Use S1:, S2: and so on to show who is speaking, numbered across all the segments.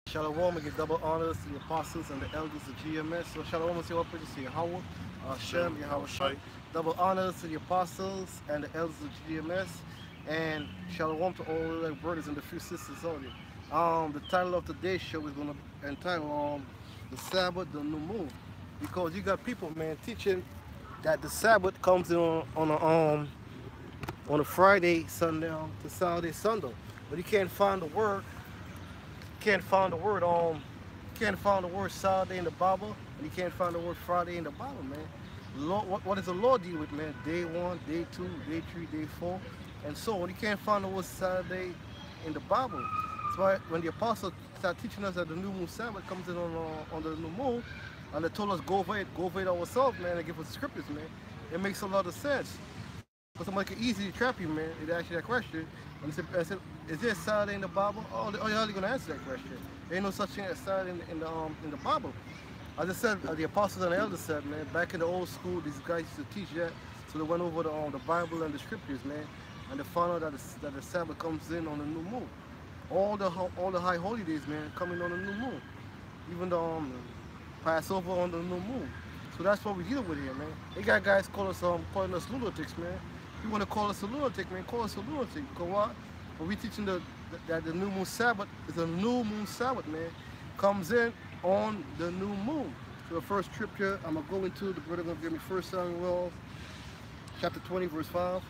S1: Shalom and give double honors to the apostles and the elders of GMS. So Shalom and say what praise to Yahweh, Shem, Yahweh Shai. Double honors to the apostles and the elders of GMS. And Shalom to all the brothers and the few sisters out there. The title of today's show is going to be entitled The Sabbath, The New Moon. Because you got people, man, teaching that the Sabbath comes in on a Friday, Sunday to Saturday, Sunday. But you can't find the word can't find the word can't find the word Saturday in the Bible, and you can't find the word Friday in the Bible, man. Lord, what does the Lord deal with, man? Day 1, day 2, day 3, day 4, and so on. You can't find the word Saturday in the Bible. That's why when the apostles start teaching us that the new moon Sabbath comes in on the new moon, and they told us go over it ourselves, man, and give us scriptures, man. It makes a lot of sense. Because somebody can easily trap you, man. They ask you that question, and I said, is there Saturday in the Bible? Oh, you're hardly gonna answer that question. There ain't no such thing as Saturday in the Bible. I just said the apostles and the elders said, man, back in the old school, these guys used to teach that, so they went over the Bible and the scriptures, man, and they found out that the Sabbath comes in on the new moon. All the high holy days, man, coming on the new moon. Even the Passover on the new moon. So that's what we're dealing with here, man. They got guys calling us lunatics, man. If you want to call us a lunatic, man, call us a lunatic. Because what? But we teaching that the new moon Sabbath is a new moon Sabbath, man. Comes in on the new moon. So the first scripture I'm going to go into, the brother going to give me 1 Samuel chapter 20, verse 5.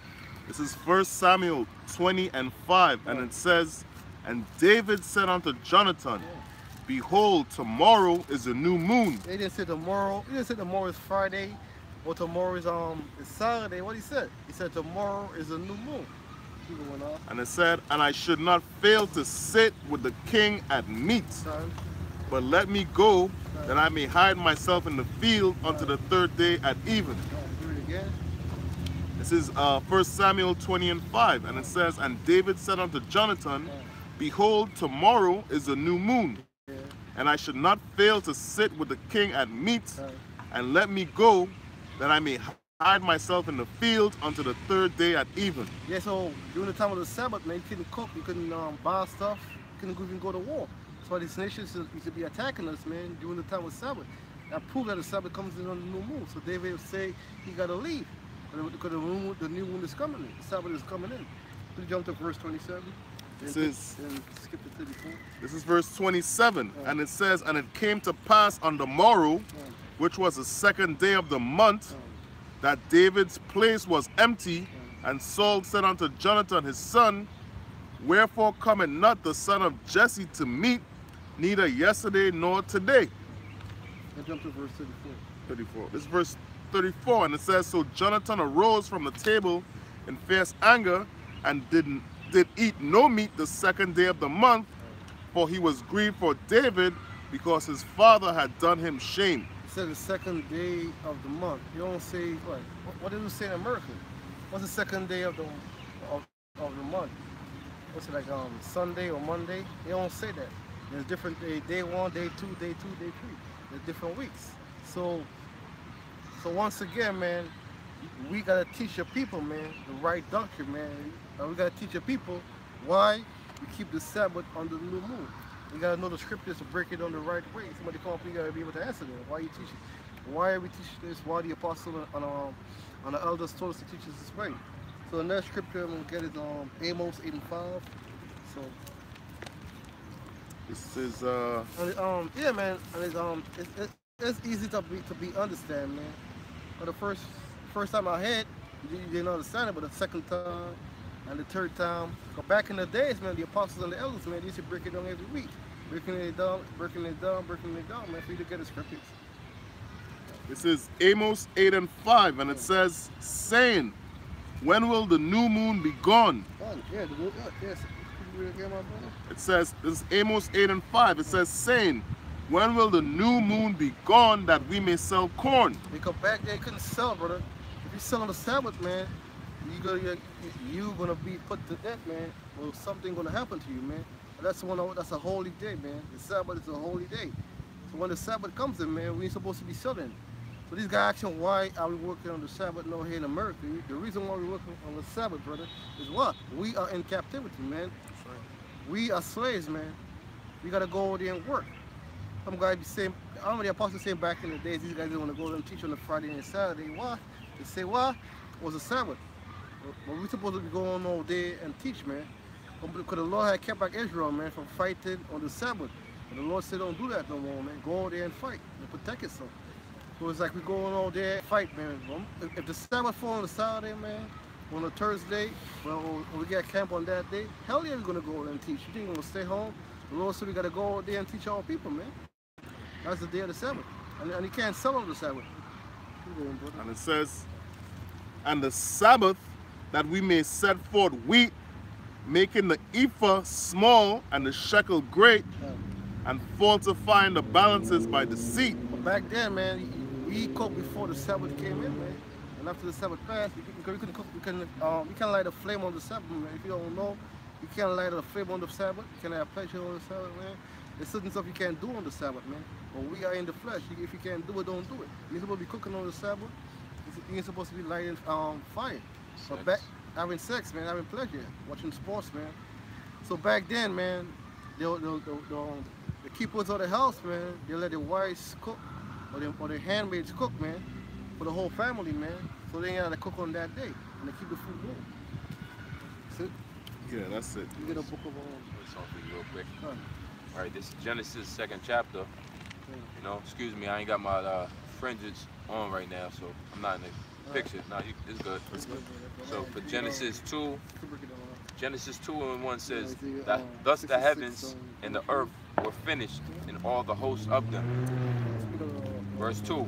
S2: This is 1 Samuel 20 and 5, and it says, And David said unto Jonathan, Behold, tomorrow is a new moon.
S1: They didn't say tomorrow. He didn't say tomorrow is Friday or tomorrow is Saturday. What he said? He said tomorrow is a new moon.
S2: And it said, And I should not fail to sit with the king at meat, but let me go, that I may hide myself in the field unto the third day at even.
S1: Do it again.
S2: This is 1 Samuel 20 and 5, and it says, And David said unto Jonathan, Behold, tomorrow is a new moon, and I should not fail to sit with the king at meat, and let me go, that I may hide myself in the field until the third day at even.
S1: Yeah, so during the time of the Sabbath, man, you couldn't cook, you couldn't buy stuff, you couldn't even go to war. That's why these nations used to be attacking us, man, during the time of Sabbath. That proved that the Sabbath comes in on the new moon. So David would say he got to leave because the new moon is coming in. The Sabbath is coming in. Please jump to verse 27.
S2: And
S1: skip to 34.
S2: This is verse 27, and it says, And it came to pass on the morrow, which was the second day of the month, that David's place was empty, and Saul said unto Jonathan his son, Wherefore cometh not the son of Jesse to meet, neither yesterday nor today?
S1: Let's jump to verse 34.
S2: This is verse 34, and it says, So Jonathan arose from the table in fierce anger, and did eat no meat the second day of the month, for he was grieved for David, because his father had done him shame.
S1: It said the second day of the month. You don't say what did it say in America? What's the second day of the month? What's it like Sunday or Monday? They don't say that. There's different day 1, day 2, day 2, day 3. There's different weeks. So once again, man, we gotta teach your people, man, the right doctrine, man. We gotta teach your people why we keep the Sabbath on the new moon. You gotta know the scriptures to break it on the right way. Somebody come up, you gotta be able to answer them. Why you teach it? Why are we teaching this? Why the apostle and the elders told us to teach us this way? So the next scripture I'm gonna get is Amos 8 and 5. So
S2: this is
S1: yeah, man, and it's easy to be understand, man. But the first time I had, you didn't understand it, but the second time and the third time, but back in the days, man, the apostles and the elders, man, they used to break it down every week. Breaking it down, man, for you to get the scriptures.
S2: This is Amos 8 and 5, and it says, saying, When will the new moon be gone?
S1: Yeah, yes.
S2: It says, this is Amos 8 and 5, it says, saying, When will the new moon be gone, that we may sell corn?
S1: They come back there, couldn't sell, brother. If you sell on the Sabbath, man, you're gonna be put to death, man. Well, something gonna happen to you, man. That's a holy day, man. The Sabbath is a holy day. So when the Sabbath comes in, man, we ain't supposed to be selling. So these guys asking why are we working on the Sabbath no here in America? The reason why we're working on the Sabbath, brother, is what? We are in captivity, man. We are slaves, man. You gotta go over there and work. Some guys be saying, I remember the apostles saying back in the days, these guys didn't want to go and teach on the Friday and Saturday. Why? They say, why? It was a Sabbath. Well, we supposed to be going all day and teach, man. Because the Lord had kept back Israel, man, from fighting on the Sabbath. And the Lord said, don't do that no more, man. Go out there and fight and protect yourself. So it's like we going all there and fight, man. If the Sabbath fall on a Saturday, man, on a Thursday, well, when we get camp on that day, hell yeah, we're going to go out and teach. You think we're going to stay home? The Lord said we got to go out there and teach our people, man. That's the day of the Sabbath. And you can't sell on the Sabbath.
S2: And it says, and the Sabbath that we may set forth wheat, making the ephah small and the shekel great, and falsifying the balances by deceit.
S1: But back then, man, we cooked before the Sabbath came in, man. And after the Sabbath passed, we couldn't cook. You can't light a flame on the Sabbath, man. If you don't know, you can't light a flame on the Sabbath. You can't have pleasure on the Sabbath, man. There's certain stuff you can't do on the Sabbath, man. But we are in the flesh. If you can't do it, don't do it. You're supposed to be cooking on the Sabbath. You're supposed to be lighting fire. But back, having sex, man, having pleasure, watching sports, man. So back then, man, the keepers of the house, man, they let their wives cook, or their handmaids cook, man, for the whole family, man. So they ain't got to cook on that day, and they keep the food warm. That's it.
S2: Yeah, that's it.
S1: You get a book of
S3: something real quick. All right, this is Genesis 2nd chapter. You know, excuse me, I ain't got my fringes on right now, so I'm not in the picture. No, it's good. It's good. So for Genesis 2, Genesis 2:1 says, that thus the heavens and the earth were finished, and all the hosts of them. Verse 2.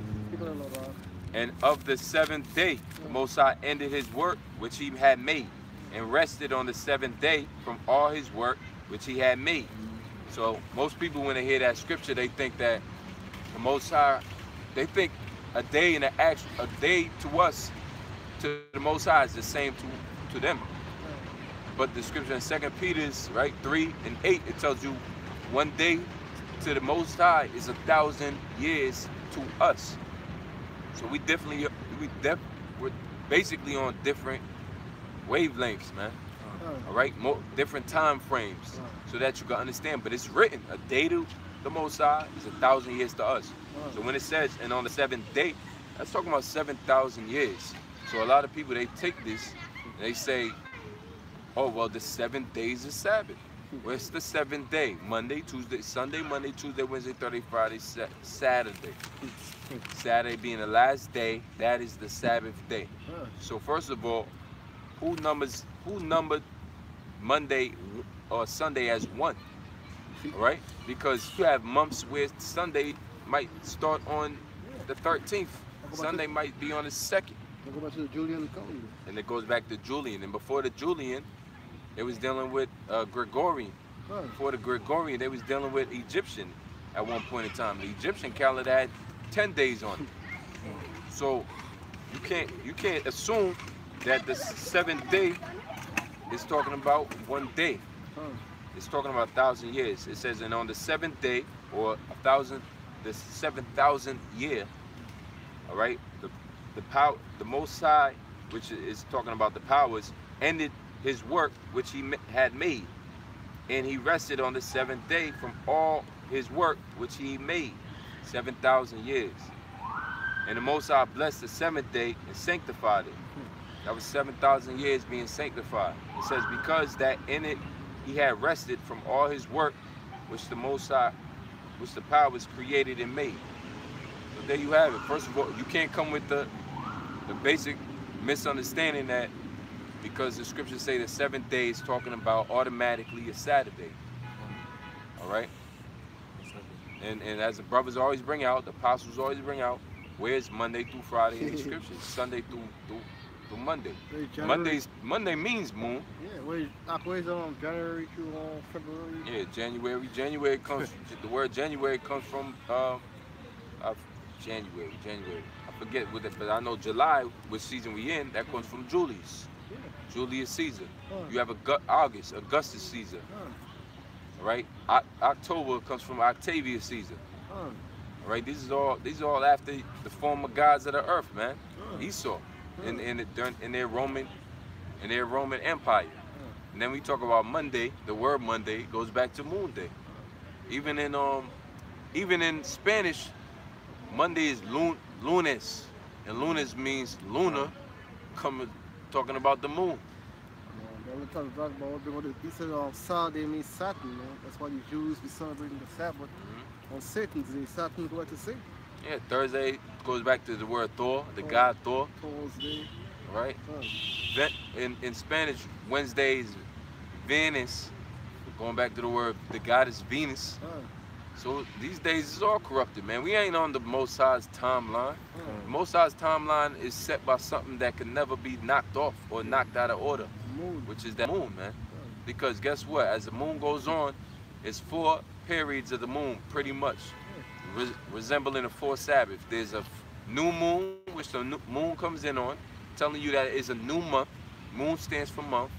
S3: And of the seventh day, the Most High ended his work which he had made, and rested on the seventh day from all his work which he had made. So most people, when they hear that scripture, they think that the Most High, they think a day and a day to us, to the Most High, is the same to them. But the scripture in 2 Peter, right, 3 and 8, it tells you 1 day to the Most High is 1,000 years to us. So we're basically on different wavelengths, man. All right, different time frames, so that you can understand. But it's written, a day to the Most High is 1,000 years to us. So when it says, and on the seventh day, that's talking about 7,000 years. So a lot of people, they take this and they say, oh, well, the 7 days is Sabbath. Where's the seventh day? Monday, Tuesday, Sunday, Monday, Tuesday, Wednesday, Thursday, Friday, Saturday. Saturday being the last day, that is the Sabbath day. So first of all, who numbered Monday or Sunday as one? All right? Because you have months where Sunday might start on the 13th. Sunday might be on the 2nd.
S1: Go back to the Julian calendar.
S3: And it goes back to Julian. And before the Julian, they was dealing with Gregorian. Before the Gregorian, they was dealing with Egyptian at one point in time. The Egyptian calendar had 10 days on it. So you can't assume that the seventh day is talking about 1 day. It's talking about 1,000 years. It says, and on the seventh day, or the 7,000th year, all right, the Most High, which is talking about the powers, ended his work which he had made, and he rested on the seventh day from all his work which he made. 7,000 years. And the Most High blessed the seventh day and sanctified it. That was 7,000 years being sanctified. It says, because that in it he had rested from all his work which the Most High, which the powers created and made. So there you have it. First of all, you can't come with the basic misunderstanding that because the scriptures say the seventh day is talking about automatically a Saturday. All right? And as the brothers always bring out, the apostles always bring out, where's Monday through Friday in the scriptures? Sunday through Monday. Monday means moon.
S1: Yeah, where's January through February?
S3: Yeah, January. January comes. The word January comes from January. I forget what it, but I know July, which season we in, that comes from Julius. Yeah. Julius Caesar. You have August, Augustus Caesar. Right? October comes from Octavius Caesar. All right? These are all after the former gods of the earth, man. Esau, in their Roman Empire. And then we talk about Monday. The word Monday goes back to Moon Day. Even in Spanish, Monday is lunes, and lunes means lunar, talking about the moon.
S1: The only time we talk about he said Saturday means Saturn, man. That's why the Jews be celebrating the Sabbath on Satan's day. Saturn is what to say.
S3: Yeah, Thursday goes back to the word Thor, the god Thor.
S1: Thor's day.
S3: Right? In Spanish, Wednesday is Venus, going back to the word, the goddess Venus. So these days it's all corrupted, man. We ain't on the Most High's timeline. The Most High's timeline is set by something that can never be knocked off or knocked out of order, which is that moon, man. Because guess what? As the moon goes on, it's 4 periods of the moon, pretty much, resembling a 4 Sabbath. There's a new moon, which the moon comes in on, telling you that it's a new month. Moon stands for month.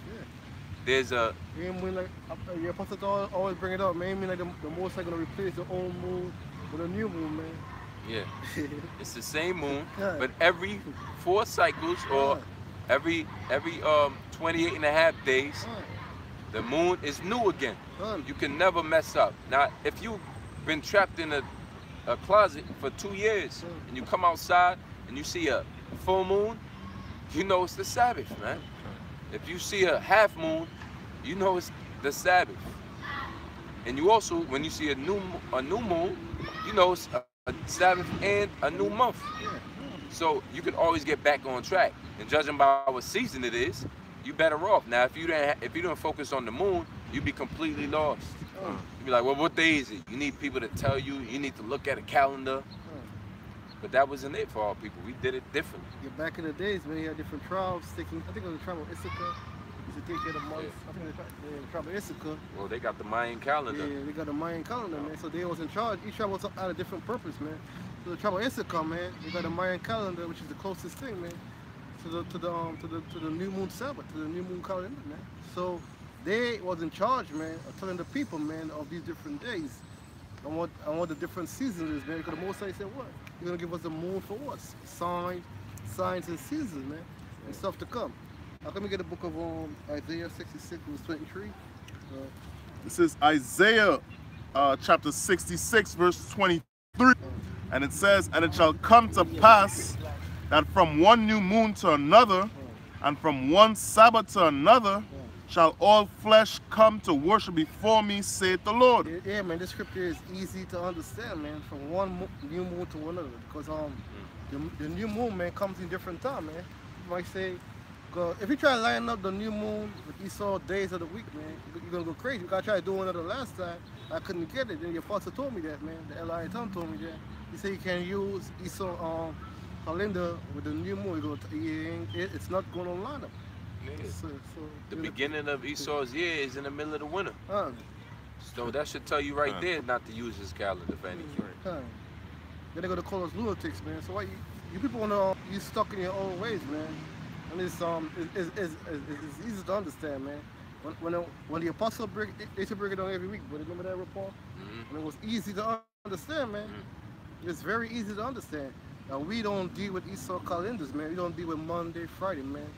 S3: There's a...
S1: Your apostle always bring it up, man. Mean like the Most High gonna replace the old moon with a new moon, man.
S3: Yeah. It's the same moon, but every 4 cycles or every 28 and a half days, the moon is new again. You can never mess up. Now, if you've been trapped in a closet for 2 years and you come outside and you see a full moon, you know it's the Sabbath, man. If you see a half moon, you know it's the Sabbath. And you also, when you see a new moon, you know it's a Sabbath and a new month. So you can always get back on track. And judging by what season it is, you better off. Now, if you don't focus on the moon, you'd be completely lost. You'd be like, well, what day is it? You need people to tell you. You need to look at a calendar. But that wasn't it for all people. We did it differently.
S1: Yeah, back in the days, man, you had different tribes taking, I think it was the tribe of Issachar. Used to take care of the months. I think the tribe of Issachar.
S3: Well, they got the Mayan calendar.
S1: Yeah, they got the Mayan calendar, man. So they was in charge. Each tribe was out of different purpose, man. So the tribe of Issachar, man, they got the Mayan calendar, which is the closest thing, man, to the new moon Sabbath, to the new moon calendar, man. So they was in charge, man, of telling the people, man, of these different days. And what the different seasons is, man. Because the Most High said, what? You're going to give us the moon for what? Signs and seasons, man. And stuff to come. Now, let me get the book of Isaiah 66, verse 23.
S2: This is Isaiah chapter 66, verse 23. And it says, and it shall come to pass that from one new moon to another, and from one Sabbath to another, shall all flesh come to worship before me, saith the Lord.
S1: Yeah, man, this scripture is easy to understand, man, from one new moon to another. Because the new moon, man, comes in different time, man. You might say, if you try to line up the new moon with Esau days of the week, man, you're going to go crazy. You got to try doing it the last time. I couldn't get it. Then your pastor told me that, man. The Eli Tom told me that. He said you can use Esau calendar with the new moon. It's not going to line up.
S3: Yeah. The beginning of Esau's year is in the middle of the winter. So that should tell you right there not to use his calendar for anything.
S1: Then they're going to call us lunatics, man. So why you people want to, you stuck in your old ways, man. And it's easy to understand, man. When the apostle they should bring it on every week, but remember that report? And it was easy to understand, man. It's very easy to understand. Now we don't deal with Esau calendars, man. We don't deal with Monday, Friday, man.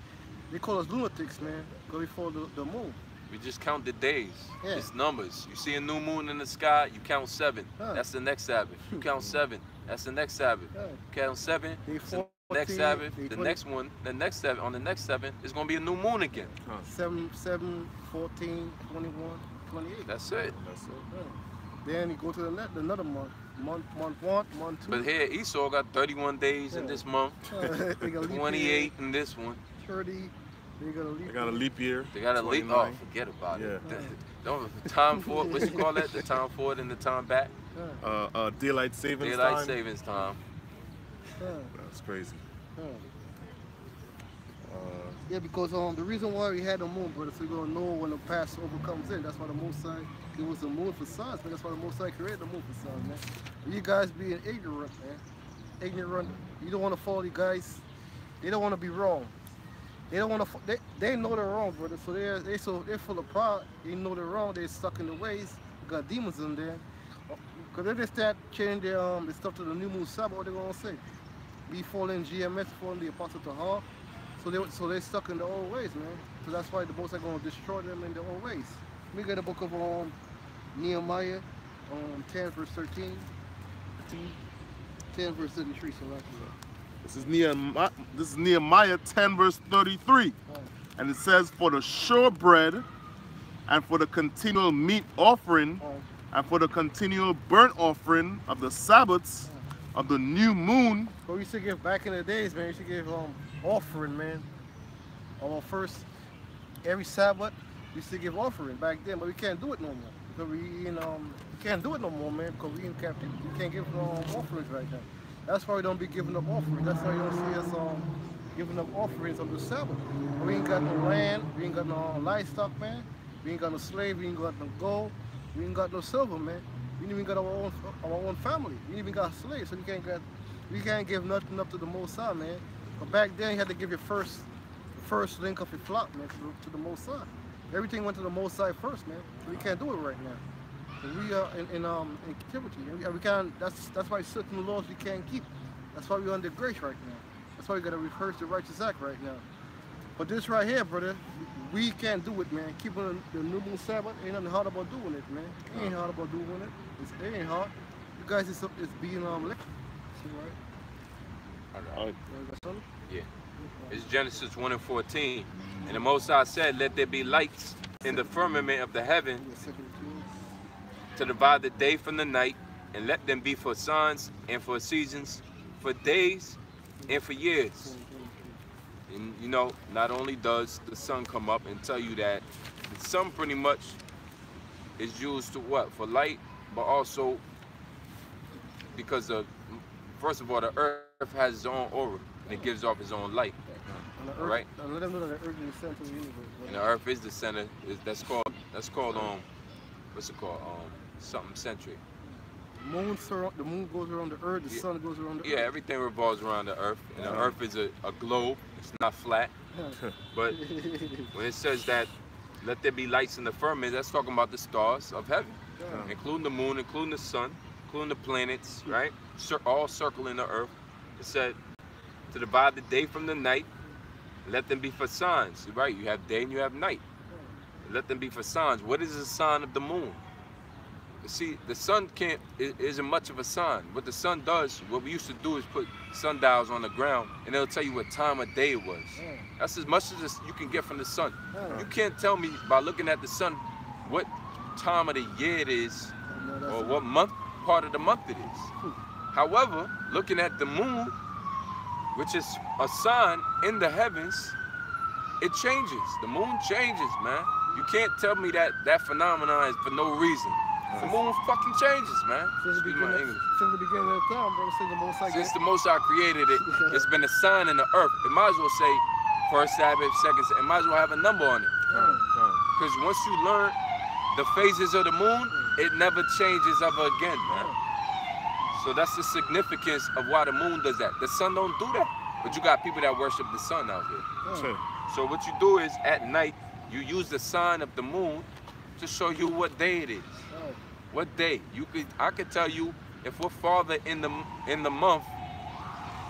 S1: They call us lunatics, man, go before the moon.
S3: We just count the days. It's numbers. You see a new moon in the sky, you count 7. That's the next Sabbath. You count 7. That's the next Sabbath. You count 7. It's the next Sabbath. The next one, the next 7. On the next 7, it's going to be a new moon again.
S1: 7, 14, 21, 28.
S3: That's it.
S1: Then you go to another month. Month 1, month 2.
S3: But here, Esau got 31 days in this month. 28 in this one.
S1: 30. They
S2: got a leap year.
S3: They got a leap. Oh, forget about it. Don't time forward. What you call that? The time forward and the time back.
S2: Daylight savings time.
S3: Daylight savings time.
S2: That's crazy.
S1: Yeah, because the reason why we had the moon, brother, so we're gonna know when the Passover comes in. That's why the Most High gave us the moon for signs, man. That's why the Most High created the moon for signs, man. You guys being ignorant, man. Ignorant. You don't want to follow the guys. They don't want to be wrong. They don't want to. They know they're wrong, brother. So they're full of pride. They know they're wrong. They're stuck in the ways. We got demons in there. Because if they start changing their stuff to the new moon Sabbath, what they gonna say? We following GMS, following the Apostle Tahar. So they're stuck in the old ways, man. So that's why the Most are gonna destroy them in the old ways. We get a book of Nehemiah, 10 verse 13. 10 verse 33. So like
S2: This is Nehemiah 10 verse 33. And it says, for the showbread and for the continual meat offering and for the continual burnt offering of the Sabbaths of the new moon.
S1: But we used to give back in the days, man. We used to give offering, man. Every Sabbath, we used to give offering back then, but we can't do it no more. Because we can't do it no more, man, because we in captivity. We can't give no offerings right now. That's why we don't be giving up offerings. That's why you don't see us giving up offerings on the Sabbath. We ain't got no land, we ain't got no livestock, man. We ain't got no slave, we ain't got no gold, we ain't got no silver, man. We ain't even got our own family. We ain't even got slaves, so we can't give nothing up to the Most High, man. But back then, you had to give your first link of your flock, man, to the Most High. Everything went to the Most High first, man. We can't do it right now. And we are in captivity. And we can't. That's why certain laws we can't keep. That's why we're under grace right now. That's why we gotta rehearse the righteous act right now. But this right here, brother, we can't do it, man. Keeping the new moon Sabbath ain't nothing hard about doing it, man. It ain't hard about doing it. It ain't hard. You guys is being licked.
S3: Right. Yeah. It's Genesis 1 and 14. And the Most High said, let there be lights in the firmament of the heaven to divide the day from the night, and let them be for signs and for seasons, for days and for years. And you know, not only does the sun come up and tell you that the sun pretty much is used to what? For light, but also because first of all, the earth has its own aura and it gives off its own light. All right?
S1: And let them know that the earth is the center of the universe.
S3: And the earth is the center. That's called what's it called? Something centric.
S1: The moon goes around the earth, the sun goes around the earth.
S3: Yeah, everything revolves around the earth. And the earth is a globe. It's not flat. But when it says that let there be lights in the firmament, that's talking about the stars of heaven. Including the moon, including the sun, including the planets, right? All circling the earth. It said to divide the day from the night, let them be for signs, right? You have day and you have night. Let them be for signs. What is the sign of the moon? See, the sun isn't much of a sign. What the sun does, what we used to do is put sundials on the ground and it'll tell you what time of day it was. That's as much as you can get from the sun. You can't tell me by looking at the sun what time of the year it is or what part of the month it is. However, looking at the moon, which is a sign in the heavens, it changes. The moon changes, man. You can't tell me that phenomenon is for no reason. The moon fucking changes, man.
S1: Since the beginning of the time, bro,
S3: since the Most High created it, it's been a sign in the earth. It might as well say first Sabbath, second Sabbath. It might as well have a number on it. Because once you learn the phases of the moon, it never changes ever again, man. So that's the significance of why the moon does that. The sun don't do that. But you got people that worship the sun out here. So what you do is at night, you use the sign of the moon to show you what day it is. What day? I could tell you if we're farther in the month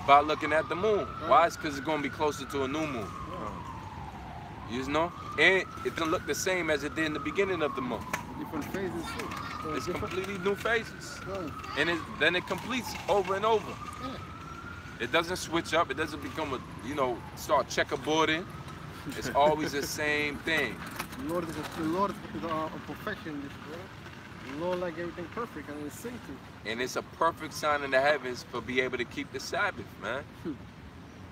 S3: by looking at the moon. Why? It's because it's gonna be closer to a new moon. You know? And it doesn't look the same as it did in the beginning of the month.
S1: Different phases too.
S3: It's completely new phases. And then it completes over and over. It doesn't switch up. It doesn't become start checkerboarding. It's always the same thing.
S1: The Lord is a perfection, bro. The Lord like everything perfect and it's synced to.
S3: And it's a perfect sign in the heavens for be able to keep the Sabbath, man.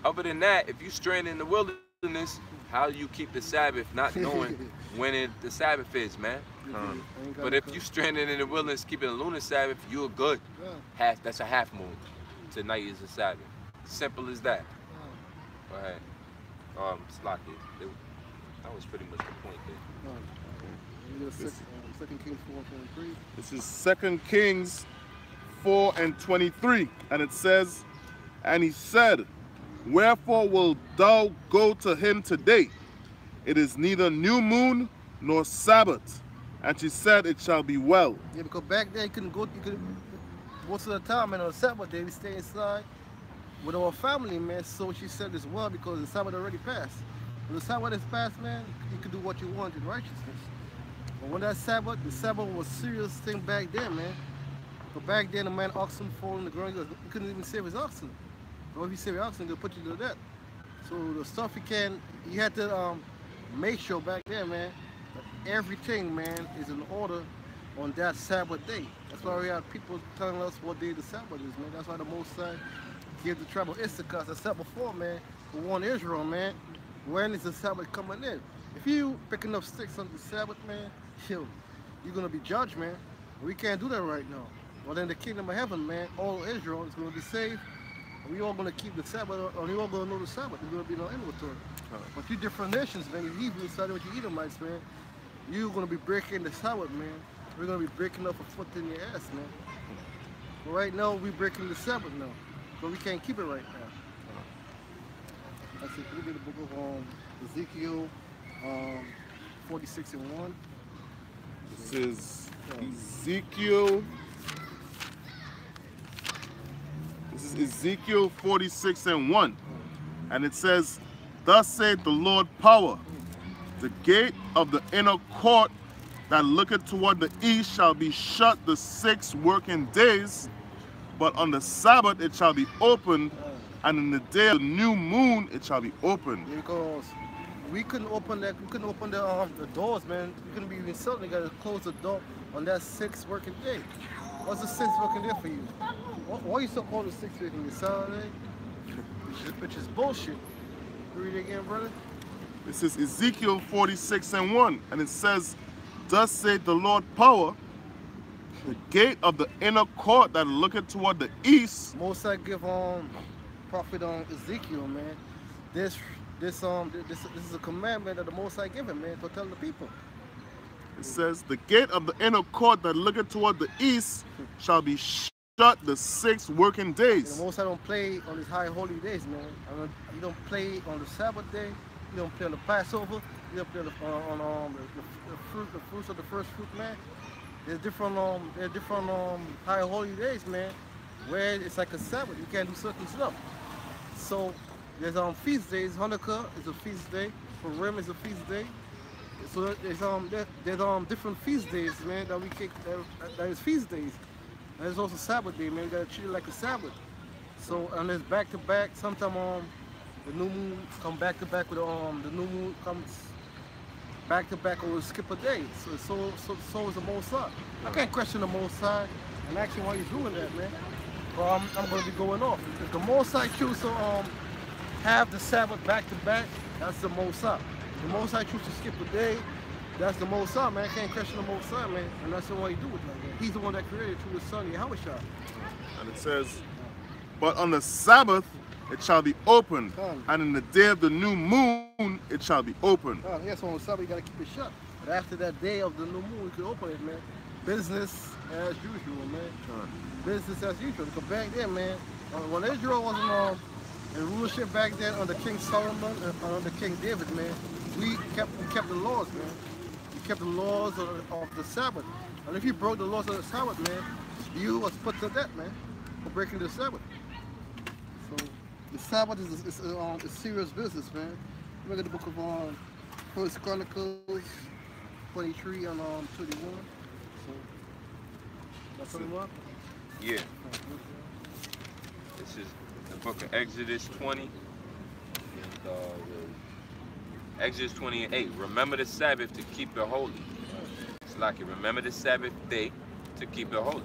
S3: Other than that, if you stranded in the wilderness, how do you keep the Sabbath not knowing when the Sabbath is, man? But if you stranded in the wilderness keeping a lunar Sabbath, you're good. That's a half moon. Tonight is a Sabbath. Simple as that. Go ahead. Slocky. That was pretty much the point there.
S1: 2 Kings 4:23.
S2: This is 2 Kings 4:23, and it says, and he said, wherefore wilt thou go to him today? It is neither new moon nor Sabbath. And she said, it shall be well.
S1: Yeah, because back then you couldn't most of the time, man, on the Sabbath day we stay inside with our family, man. So she said as well because the Sabbath already passed. When the Sabbath is passed, man, you can do what you want in righteousness. But when that Sabbath, the Sabbath was a serious thing back then, man. But back then, a man oxen fall in the ground, he couldn't even save his oxen. Or if you save your oxen, they'll put you to death. So the stuff you had to make sure back then, man, that everything, man, is in order on that Sabbath day. That's why we have people telling us what day the Sabbath is, man. That's why the Most High gave the tribe of Issachar, as I said before, man, to warn Israel, man, when is the Sabbath coming in? If you picking up sticks on the Sabbath, man, you're gonna be judged, man. We can't do that right now. But in the kingdom of heaven, man, all Israel is gonna be saved. And we all gonna keep the Sabbath, or we all gonna know the Sabbath. There's gonna be no inventory. But you different nations, man, you Hebrews, starting with you Edomites, man, you're gonna be breaking the Sabbath, man. We're gonna be breaking up a foot in your ass, man. But right now, we're breaking the Sabbath now. But we can't keep it right now. That's it. Look at the book of Ezekiel 46:1.
S2: This is Ezekiel. This is Ezekiel 46:1. And it says, "Thus saith the Lord power, the gate of the inner court that looketh toward the east shall be shut the 6 working days, but on the Sabbath it shall be opened, and in the day of the new moon it shall be opened."
S1: Because we couldn't open that. We couldn't open the doors, man. We couldn't be even selling. We gotta close the door on that 6th working day. What's the 6th working day for you? Why you so called the 6th working day? Saturday, which is bullshit. Read it again, brother.
S2: This is Ezekiel 46:1, and it says, "Thus saith the Lord power, the gate of the inner court that looketh toward the east."
S1: Most I give prophet Ezekiel, man. This is a commandment that the Most High given, man, to tell the people.
S2: It says, "The gate of the inner court that looketh toward the east shall be shut the 6 working days."
S1: And the Most High don't play on these high holy days, man. You don't play on the Sabbath day. You don't play on the Passover. You don't play on the fruits of the first fruit, man. There's different high holy days, man, where it's like a Sabbath. You can't do certain stuff. So there's feast days. Hanukkah is a feast day. Purim is a feast day. So there's different feast days, man, that is feast days. And there's also Sabbath day, man. You gotta treat it like a Sabbath. So and there's back to back. Sometimes the new moon come back to back with the new moon comes back to back, or we'll skip a day. So is the Most High. I can't question the Most High and actually why he's doing that, man. But I'm gonna be going off. If the Most High choose to have the Sabbath back to back, that's the Most High. The Most High choose to skip a day, that's the Most High, man. I can't question the Most High, man. And that's the way he do it like that. He's the one that created through his son, Yahweh.
S2: And it says, "But on the Sabbath it shall be opened, and in the day of the new moon it shall be opened."
S1: Yes, on the Sabbath you gotta keep it shut. But after that day of the new moon, we can open it, man. Business as usual, man. Business as usual. Because back then, man, when Israel was in rulership back then under King Solomon and under King David, man, we kept the laws, man. We kept the laws of the Sabbath. And if you broke the laws of the Sabbath, man, you was put to death, man, for breaking the Sabbath. So the Sabbath is serious business, man. Look at the book of First Chronicles 23 and 31. So that's what we want?
S3: Yeah. This is the book of Exodus 20. And, Exodus 28. Remember the Sabbath to keep it holy. It's like you remember the Sabbath day to keep it holy.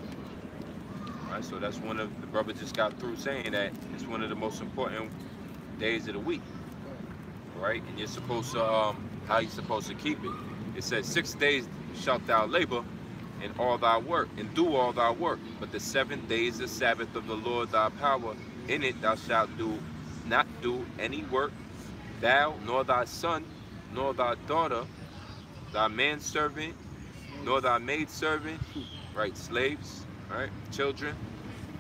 S3: All right, so that's one of the brother just got through saying that it's one of the most important days of the week. Right? And you're supposed to how you supposed to keep it. It says 6 days shalt thou labor and all thy work, and do all thy work. But the 7th day is the Sabbath of the Lord thy power. In it thou shalt not do any work, thou, nor thy son, nor thy daughter, thy manservant, nor thy maidservant, right, slaves, right, children,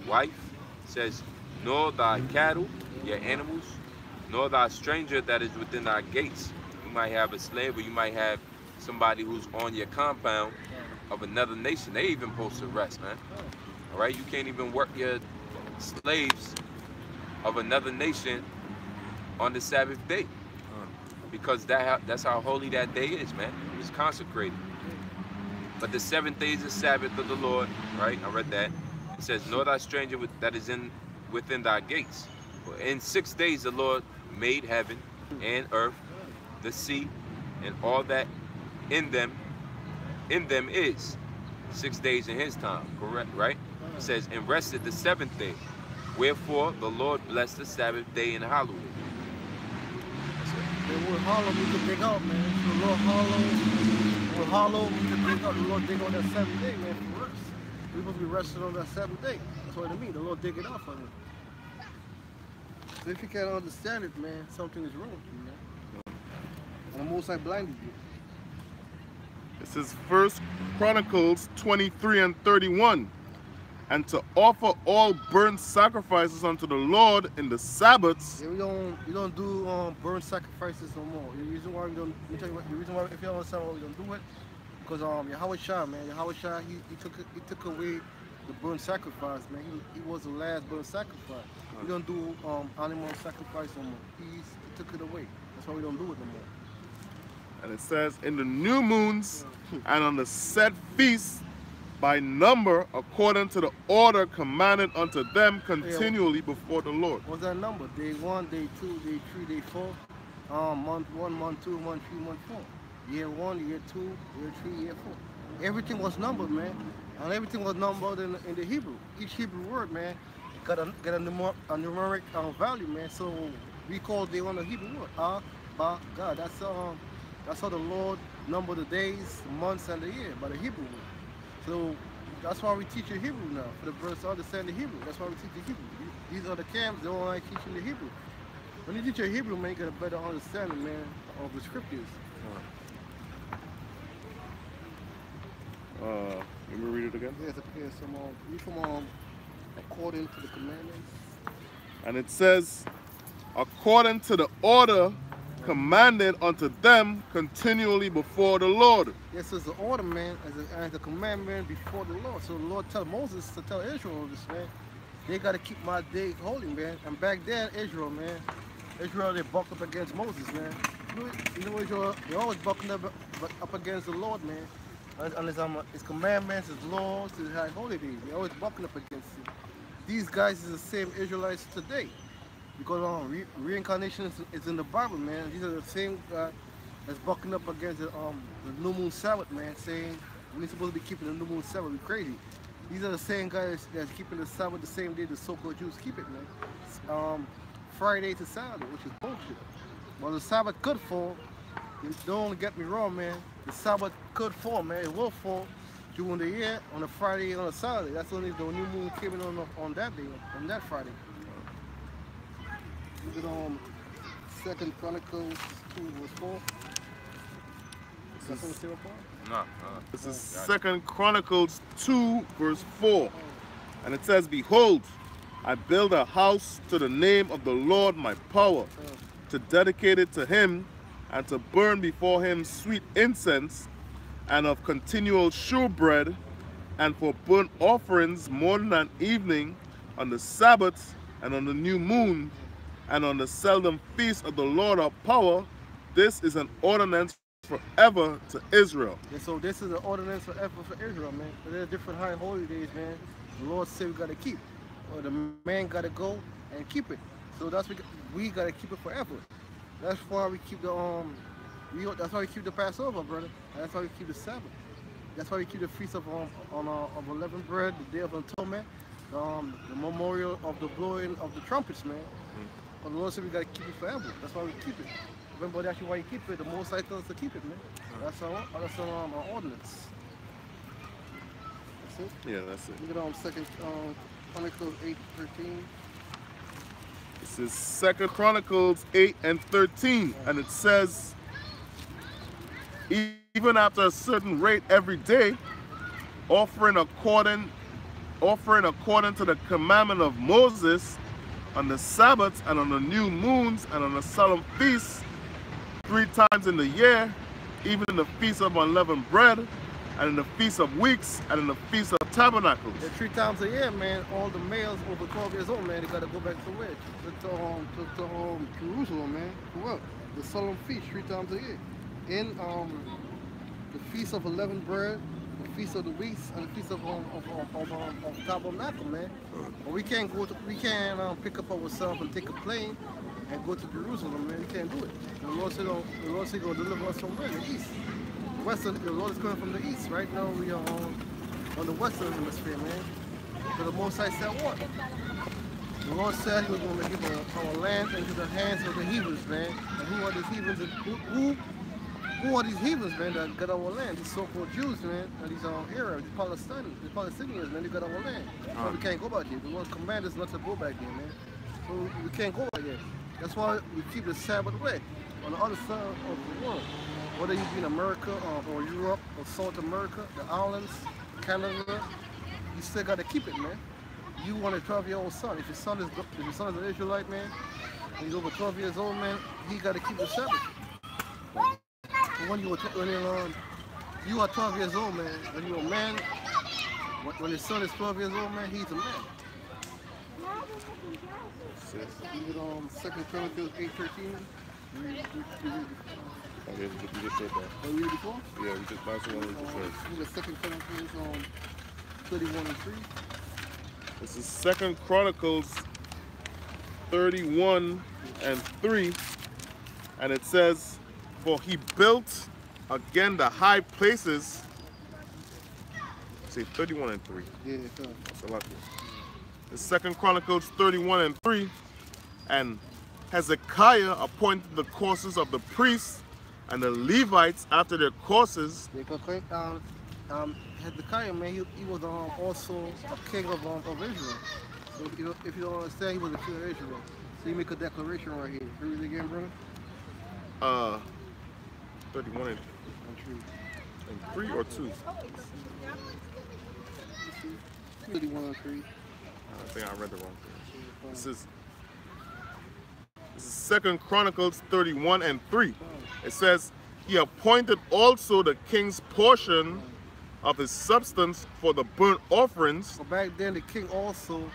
S3: wife, it says, nor thy cattle, your animals, nor thy stranger that is within thy gates. You might have a slave, or you might have somebody who's on your compound of another nation. They even post arrest, man. All right, you can't even work your slaves of another nation on the Sabbath day, because that's how holy that day is, man. It's consecrated. But the 7th day is the Sabbath of the Lord, right? I read that. It says, "Know thy stranger that is within thy gates. For in 6 days the Lord made heaven and earth, the sea, and all that in them is. 6 days in his time, correct, right? It says, and rested the 7th day. Wherefore the Lord blessed the Sabbath day and hallowed it." That's it.
S1: The word hollow means to dig out, man. So the Lord hollow means to dig out. The Lord dig on that 7th day, man, for rest. We're supposed to be resting on that 7th day. That's what it means. The Lord dig it out for him. So if you can't understand it, man, something is wrong with you, man. And the Most High blinded you.
S2: It says 1 Chronicles 23 and 31. "And to offer all burnt sacrifices unto the Lord in the Sabbaths."
S1: Yeah, we don't do burnt sacrifices no more. The reason why we don't, let me tell you what, the reason why, if you don't understand why we don't do it, because Yahweh Shah, man, Yahweh Shah, he took away the burnt sacrifice, man. He was the last burnt sacrifice. We don't do animal sacrifice no more. He took it away. That's why we don't do it no more.
S2: And it says, "In the new moons and on the set feasts by number, according to the order commanded unto them continually before the Lord."
S1: What's that number? Day 1, day 2, day 3, day 4. Month 1, month 2, month 3, month 4. Year 1, year 2, year 3, year 4. Everything was numbered, man. And everything was numbered in the Hebrew. Each Hebrew word, man, got a numeric value, man. So we call day 1 a Hebrew word. Ba, God. That's how the Lord numbered the days, the months, and the year by the Hebrew word. So that's why we teach in Hebrew now, for the brothers to understand the Hebrew. That's why we teach the Hebrew. These are the camps, they don't like teaching the Hebrew. When you teach your Hebrew, man, you get a better understanding, man, of the scriptures.
S2: Let me read it again.
S1: Yes, read from according to the commandments.
S2: And it says, "According to the order commanded unto them continually before the Lord."
S1: Yes, it's the order, man, as a commandment before the Lord. So the Lord told Moses to tell Israel this, man. They got to keep my day holy, man. And back then, Israel, they bucked up against Moses, man. You know Israel, they always bucking up against the Lord, man. And his commandments, his laws, his high holy days. They always bucking up against it. These guys is the same Israelites today. Because reincarnation is in the Bible, man. These are the same guys that's bucking up against the new moon Sabbath, man, saying we're supposed to be keeping the new moon Sabbath. We're crazy. These are the same guys that's keeping the Sabbath the same day the so-called Jews keep it, man. Friday to Saturday, which is bullshit. Well, the Sabbath could fall. Don't get me wrong, man. The Sabbath could fall, man. It will fall during the year on a Friday and on a Saturday. That's only the new moon came in on that day, on that Friday. Look at 2 Chronicles 2 verse 4.
S3: No.
S2: This is 2 Chronicles 2 verse 4. And it says, "Behold, I build a house to the name of the Lord my power, to dedicate it to him, and to burn before him sweet incense, and of continual shewbread, and for burnt offerings morning and evening, on the Sabbaths, and on the new moon, and on the seldom feast of the Lord our power. This is an ordinance forever to Israel."
S1: Yeah, so this is an ordinance forever for Israel, man. There are different high holy days, man. The Lord said we got to keep. Or the man got to go and keep it. So that's we got to keep it forever. That's why we keep that's why we keep the Passover, brother. That's why we keep the Sabbath. That's why we keep the feast of unleavened bread, the Day of Atonement, the memorial of the blowing of the trumpets, man. But the Lord said we got to keep it forever. That's why we keep it. Remember actually why you keep it. The Most High tells us to keep it, man. That's our ordinance. That's it.
S2: Yeah, that's it.
S1: Look at 2 Chronicles 8:13.
S2: This is 2 Chronicles 8 and 13, and it says, "Even after a certain rate every day, offering according to the commandment of Moses, on the Sabbaths and on the new moons and on the solemn feasts, 3 times in the year, even in the feast of unleavened bread, and in the feast of weeks, and in the feast of tabernacles."
S1: Yeah, 3 times a year, man. All the males over 12 years old, man, they gotta go back to where? To Jerusalem, man. For what? The solemn feast 3 times a year. In the feast of unleavened bread, the the Feast of the Weeks and the Feast of Tabernacle, man. But we can't pick up ourselves and take a plane and go to Jerusalem, man. We can't do it. The Lord said He's going to deliver us from where? The east. The Lord is coming from the east. Right now we are on the western hemisphere, man. So the Most High said what? The Lord said He was going to give our land into the hands of the heathens, man. And who are these heathens? Who are these heathens, man, that got our land? These so-called Jews, man, and these Arabs, the Palestinians, man, they got our land. So we can't go back there. The Lord commanded us not to go back there, man. So we can't go back there. That's why we keep the Sabbath way on the other side of the world. Whether you be in America or Europe or South America, the islands, Canada, you still got to keep it, man. You want a 12-year-old son. If your son is an Israelite, man, and he's over 12 years old, man, he got to keep the Sabbath. When you are 12 years old, man, when you're a man, when your son is 12 years old, man, he's a man. Read 2 Chronicles 8:13.
S2: You just said that.
S1: Oh, you read it before?
S2: Yeah, that's the one we just read.
S1: Read 2 Chronicles 31 and 3.
S2: This is 2 Chronicles 31 and 3, and it says, "For he built again the high places." Say 31 and 3.
S1: Yeah,
S2: that's a lot. The 2 Chronicles 31 and 3, and Hezekiah appointed the courses of the priests and the Levites after their courses.
S1: Hezekiah, man, he was also a king of Israel. So if you don't understand, he was a king of Israel. So you make a declaration right here. Read it again, brother.
S2: 31 and 3 or 2?
S1: 31 and 3.
S2: I think I read the wrong thing. This is 2 Chronicles 31 and 3. It says, "He appointed also the king's portion of his substance for the burnt offerings."
S1: So back then, the king also,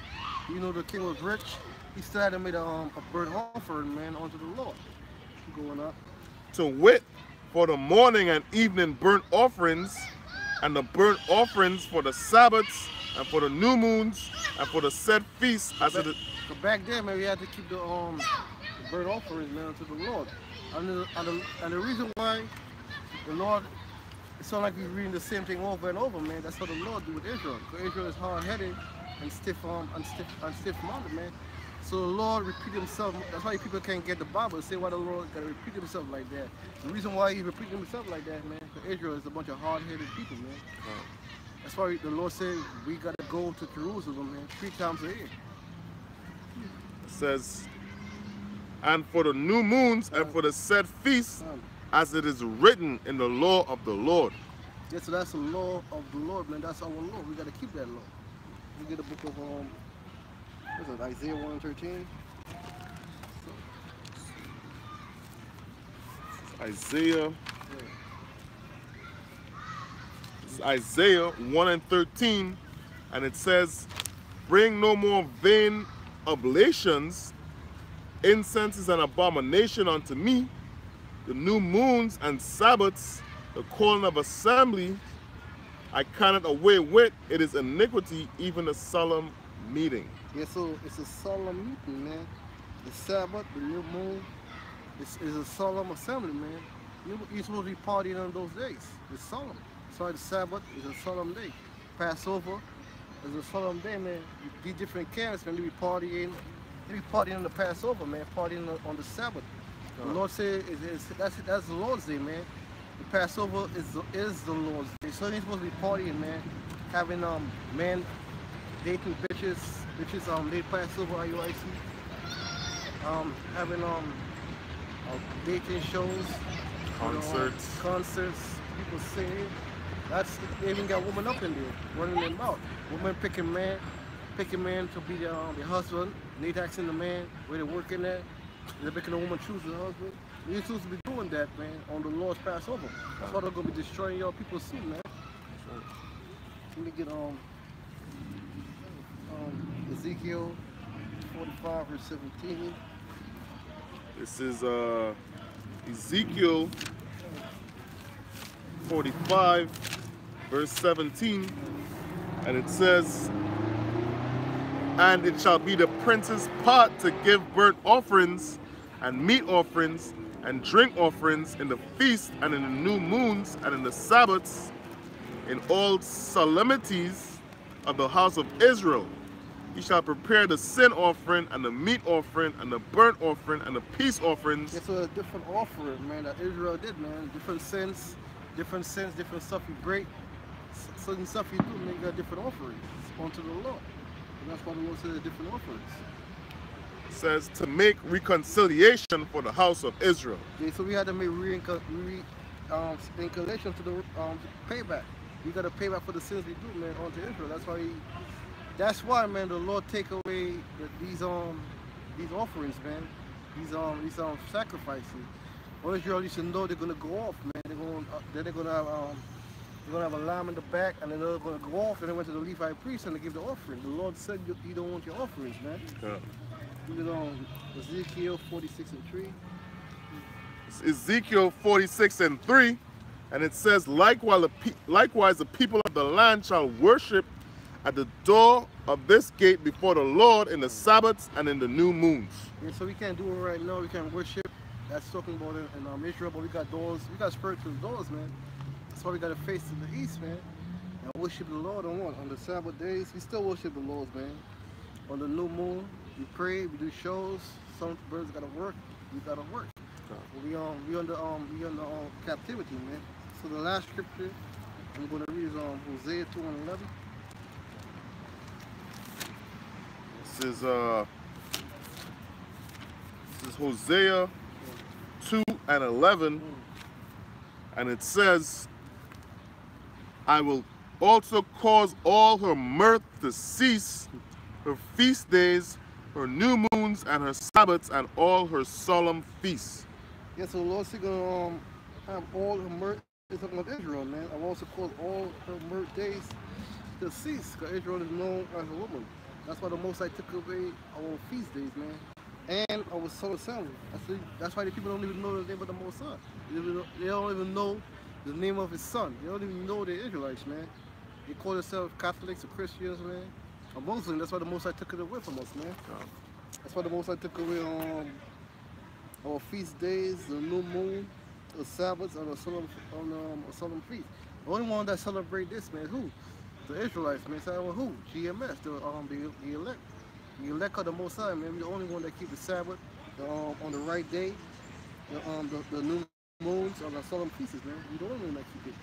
S1: the king was rich. He still had to make a burnt offering, man, unto the Lord. Going up.
S2: "To wit, for the morning and evening burnt offerings, and the burnt offerings for the Sabbaths, and for the new moons, and for the set feasts."
S1: So back then, man, we had to keep the burnt offerings, man, unto the Lord. And the reason why the Lord, it sounds like we're reading the same thing over and over, man. That's how the Lord do with Israel. Because Israel is hard-headed and stiff-minded, man. So the Lord repeat himself. That's why people can't get the Bible. Say why the Lord got to repeat himself like that. The reason why he repeated himself like that, man, because Israel is a bunch of hard-headed people, man. That's why the Lord said we got to go to Jerusalem, man, 3 times a year.
S2: It says, "And for the new moons and for the set feasts, as it is written in the law of the Lord."
S1: Yeah, so that's the law of the Lord, man. That's our law. We got to keep that law. We get the book of Isaiah 1 and 13.
S2: Isaiah 1 and 13, and it says, "Bring no more vain oblations. Incense is an abomination unto me. The new moons and Sabbaths, the calling of assembly, I cannot away with. It is iniquity, even a solemn meeting."
S1: Yeah, so it's a solemn meeting, man. The Sabbath, the new moon, is a solemn assembly, man. You're supposed to be partying on those days. It's solemn. So the Sabbath is a solemn day. Passover is a solemn day, man. These different camps, man, they be partying. They be partying on the Passover, man. Partying on the Sabbath. The Lord said that's the Lord's day, man. The Passover is the Lord's day. So they're supposed to be partying, man. Having men dating bitches, they Passover IUIC. Having dating shows, concerts, people singing. They even got women up in there running them out. Women picking man to be their husband. They asking the man where they're working at. They're making a woman choose the husband. You're supposed to be doing that, man, on the Lord's Passover. That's why they're gonna be destroying your people soon, man. Let me get Ezekiel 45 verse 17.
S2: This is Ezekiel 45 verse 17, and it says, and it shall be the prince's part to give burnt offerings and meat offerings and drink offerings in the feast and in the new moons and in the Sabbaths, in all solemnities of the house of Israel. He shall prepare the sin offering and the meat offering and the burnt offering and the peace offerings.
S1: It's a different offering, man, that Israel did, man. Different sins, different stuff you break, certain stuff you do, man, you got different offerings unto the Lord. And that's why the Lord says different offerings.
S2: It says to make reconciliation for the house of Israel.
S1: Yeah, so we had to make reconciliation to the payback. We got to pay back for the sins we do, man, unto Israel. That's why, man, the Lord take away these offerings, man, these sacrifices. All Israel needs to know they're gonna go off, man. They're gonna have a lamb in the back, and then they're gonna go off, and they went to the Levite priest and they give the offering. The Lord said you don't want your offerings, man.
S2: Yeah.
S1: Look at Ezekiel 46:3.
S2: Ezekiel 46:3, and it says, likewise the people of the land shall worship at the door of this gate before the Lord in the Sabbaths and in the new moons.
S1: Yeah, so we can't do it right now. We can't worship. That's talking about in Israel, but we got doors. We got spiritual doors, man. That's why we got to face to the east, man, and worship the Lord on what? On the Sabbath days, we still worship the Lord, man. On the new moon, we pray, we do shows. Some birds gotta work. We gotta work. We under captivity, man. So the last scripture I'm gonna read is Hosea 2:11.
S2: This is Hosea 2:11, and it says, I will also cause all her mirth to cease, her feast days, her new moons, and her Sabbaths, and all her solemn feasts.
S1: Yeah, so the Lord's gonna have all her mirth. It's talking about Israel, man. I've also caused all her mirth days to cease, because Israel is known as a woman. That's why the Most High took away our feast days, man, and our solar assembly. That's why the people don't even know the name of the Most High. They don't even know the name of His Son. They don't even know they're Israelites, man. They call themselves Catholics or Christians, man, or Muslims. That's why the Most High took it away from us, man. That's why the Most High took away our feast days, the new moon, the Sabbaths, and the solemn feast. The only one that celebrate this, man, who? The Israelites, man. So who? GMS, the elect. The elect of the Most High, man. We're the only one that keep the Sabbath on the right day, the new moons, on the solemn feasts, man. We're the only one that keep it.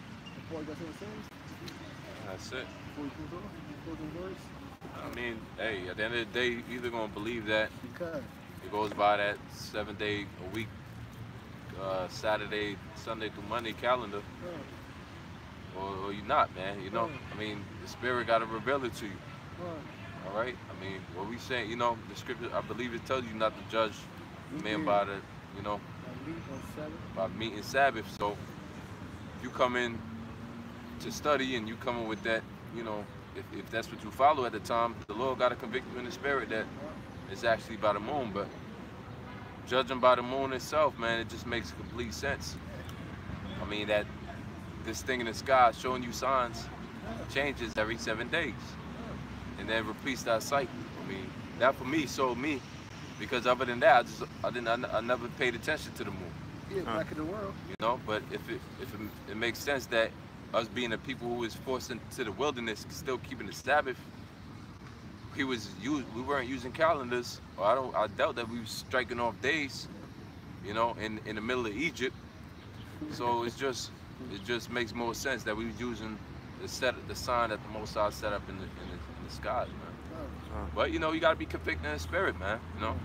S1: Paul, you got something to say?
S3: That's it.
S1: Closing words?
S3: I mean, hey, at the end of the day, you either gonna believe that
S1: Okay.
S3: it goes by that 7-day-a-week, Saturday, Sunday through Monday calendar, or you're not, man. You know, I mean, the Spirit got to reveal it to you. All right. I mean, what we saying, you know, the scripture, I believe it tells you not to judge men by the, you know, by meat and Sabbath. So if you come in to study and you come in with that, you know, if that's what you follow at the time, the Lord got to convict you in the spirit that it's actually by the moon. But judging by the moon itself, man, it just makes complete sense. I mean, that this thing in the sky showing you signs changes every 7 days, and then repeats that cycle. I mean, that for me sold me, because other than that, I never paid attention to the moon.
S1: Yeah, back in the world.
S3: You know, but if it makes sense that us being the people who was forced into the wilderness, still keeping the Sabbath, we weren't using calendars, or I doubt that we was striking off days, you know, in the middle of Egypt. So it just makes more sense that we was using the sign that the Most High set up in the skies, man. But you know, you gotta be convicted in the spirit, man. You know,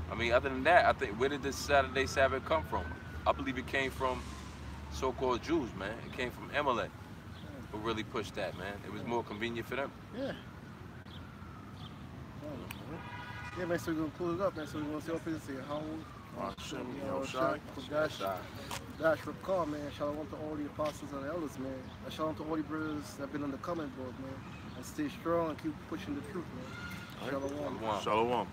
S3: I mean, other than that, I think, where did this Saturday Sabbath come from? I believe it came from so-called Jews, man. It came from Amalek, who really pushed that, man. It was more convenient for them.
S1: Yeah. Yeah, man, so we're going to close it up, man. So we're going to say, open and say, how Dash Rakar, man. Shalom to all the apostles and the elders, man. And shalom to all the brothers that have been on the comment board, man. And stay strong and keep pushing the truth, man. Shalom.
S2: Shalom.